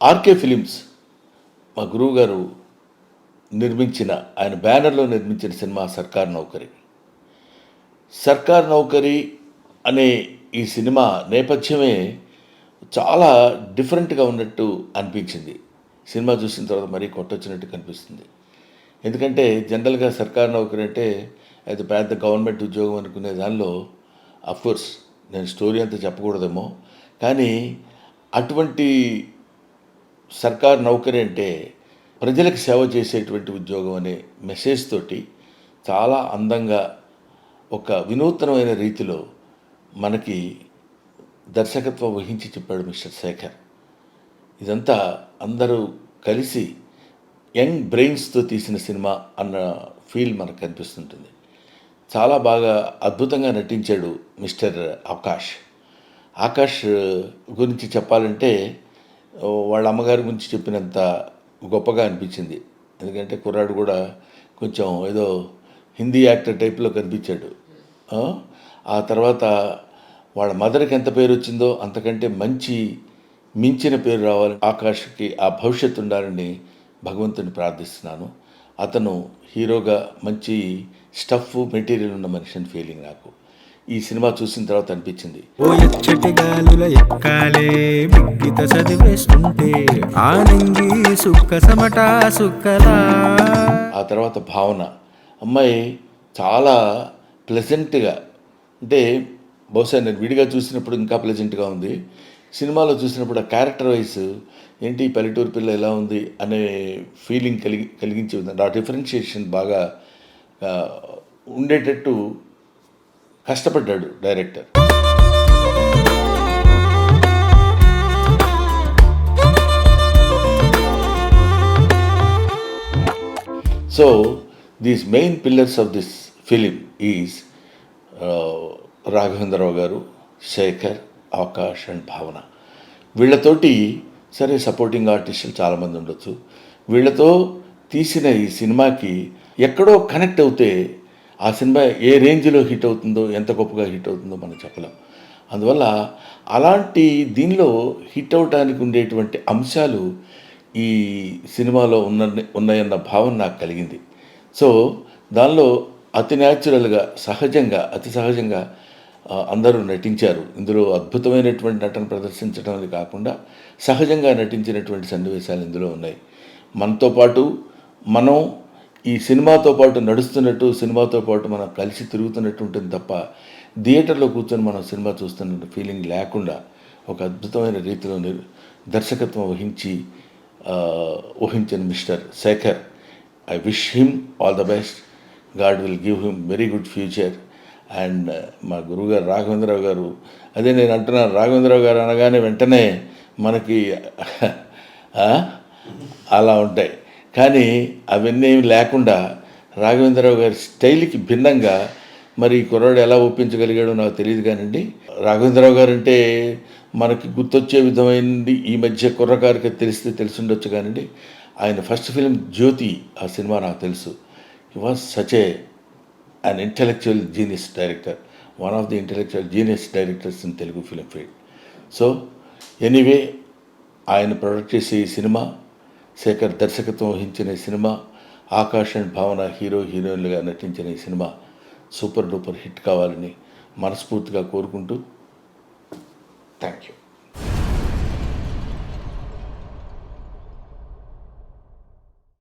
RK films మా గురువు గారు నిర్మించిన, ఆయన బ్యానర్లో నిర్మించిన సినిమా సర్కార్ నౌకరీ. సర్కార్ నౌకరీ అనే ఈ సినిమా నేపథ్యమే చాలా డిఫరెంట్గా ఉన్నట్టు అనిపించింది. సినిమా చూసిన తర్వాత మరీ కొట్టొచ్చినట్టు కనిపిస్తుంది. ఎందుకంటే జనరల్గా సర్కార్ నౌకరీ అంటే అది పెద్ద గవర్నమెంట్ ఉద్యోగం అనుకునే దానిలో అఫ్కోర్స్ నేను స్టోరీ అంతా చెప్పకూడదేమో, కానీ అటువంటి సర్కార్ నౌకరీ అంటే ప్రజలకు సేవ చేసేటువంటి ఉద్యోగం అనే మెసేజ్ తోటి చాలా అందంగా ఒక వినూత్నమైన రీతిలో మనకి దర్శకత్వం వహించి చెప్పాడు మిస్టర్ శేఖర్. ఇదంతా అందరూ కలిసి యంగ్ బ్రెయిన్స్తో తీసిన సినిమా అన్న ఫీల్ మనకు కనిపిస్తుంటుంది. చాలా బాగా అద్భుతంగా నటించాడు మిస్టర్ ఆకాష్. ఆకాష్ గురించి చెప్పాలంటే వాళ్ళ అమ్మగారి గురించి చెప్పినంత గొప్పగా అనిపించింది. ఎందుకంటే కుర్రాడు కూడా కొంచెం ఏదో హిందీ యాక్టర్ టైప్లో కనిపించాడు. ఆ తర్వాత వాళ్ళ మదర్కి ఎంత పేరు వచ్చిందో అంతకంటే మించిన పేరు రావాలని ఆకాష్కి ఆ భవిష్యత్తు ఉండాలని భగవంతుని ప్రార్థిస్తున్నాను. అతను హీరోగా మంచి స్టఫ్ మెటీరియల్ ఉన్న మనిషి అని ఫీలింగ్ నాకు ఈ సినిమా చూసిన తర్వాత అనిపించింది. ఆ తర్వాత భావన అమ్మాయి చాలా ప్లెజెంట్గా, అంటే బహుశా నేను విడిగా చూసినప్పుడు ఇంకా ప్లెజెంట్గా ఉంది. సినిమాలో చూసినప్పుడు ఆ క్యారెక్టర్ వైజ్ ఏంటి పల్లెటూరు పిల్ల ఎలా ఉంది అనే ఫీలింగ్ కలిగించే విధంగా ఆ డిఫరెన్షియేషన్ బాగా ఉండేటట్టు కష్టపడ్డాడు director. So these main pillars of this film is Raghavendra Rao గారు, శేఖర్, ఆకాష్ అండ్ భావన. వీళ్ళతోటి సరే సపోర్టింగ్ ఆర్టిస్టులు చాలామంది ఉండొచ్చు. వీళ్ళతో తీసిన ఈ సినిమాకి ఎక్కడో కనెక్ట్ అవుతే ఆ సినిమా ఏ రేంజ్లో హిట్ అవుతుందో, ఎంత గొప్పగా హిట్ అవుతుందో మనం చెప్పలేం. అందువల్ల అలాంటి దీనిలో హిట్ అవడానికి ఉండేటువంటి అంశాలు ఈ సినిమాలో ఉన్నాయన్న భావన నాకు కలిగింది. సో దానిలో అతి న్యాచురల్గా అతి సహజంగా అందరూ నటించారు. ఇందులో అద్భుతమైనటువంటి నటన ప్రదర్శించడం అది కాకుండా సహజంగా నటించినటువంటి సన్నివేశాలు ఇందులో ఉన్నాయి. మనతో పాటు మనం ఈ సినిమాతో పాటు నడుస్తున్నట్టు, సినిమాతో పాటు మనం కలిసి తిరుగుతున్నట్టు ఉంటుంది తప్ప థియేటర్లో కూర్చొని మనం సినిమా చూస్తున్న ఫీలింగ్ లేకుండా ఒక అద్భుతమైన రీతిలో దర్శకత్వం వహించిన mister Shekhar, I wish him all the best. God will give him very good future. And మా గురువుగారు రాఘవేంద్రరావు గారు, అదే నేను అంటున్నాను, రాఘవేంద్రరావు గారు అనగానే వెంటనే మనకి అలా ఉంటాయి. కానీ అవన్నీ లేకుండా రాఘవేంద్రరావు గారి స్టైల్కి భిన్నంగా మరి కుర్రాడు ఎలా ఒప్పించగలిగాడో నాకు తెలియదు. కానివ్వండి, రాఘవేంద్రరావు గారు అంటే మనకి గుర్తొచ్చే విధమైనది ఈ మధ్య కుర్రకారికి తెలిసి ఉండొచ్చు. కానివ్వండి, ఆయన ఫస్ట్ ఫిలిం జ్యోతి, ఆ సినిమా నాకు తెలుసు. He was such an intellectual genius director, one of the intellectual genius directors in Telugu film field. So anyway, ఆయన ప్రొడక్ట్ చేసే ఈ సినిమా, శేఖర్ దర్శకత్వం వహించిన ఈ సినిమా, ఆకాష్ అండ్ భావన హీరోయిన్లుగా నటించిన ఈ సినిమా సూపర్ డూపర్ హిట్ కావాలని మనస్ఫూర్తిగా కోరుకుంటూ థ్యాంక్ యూ.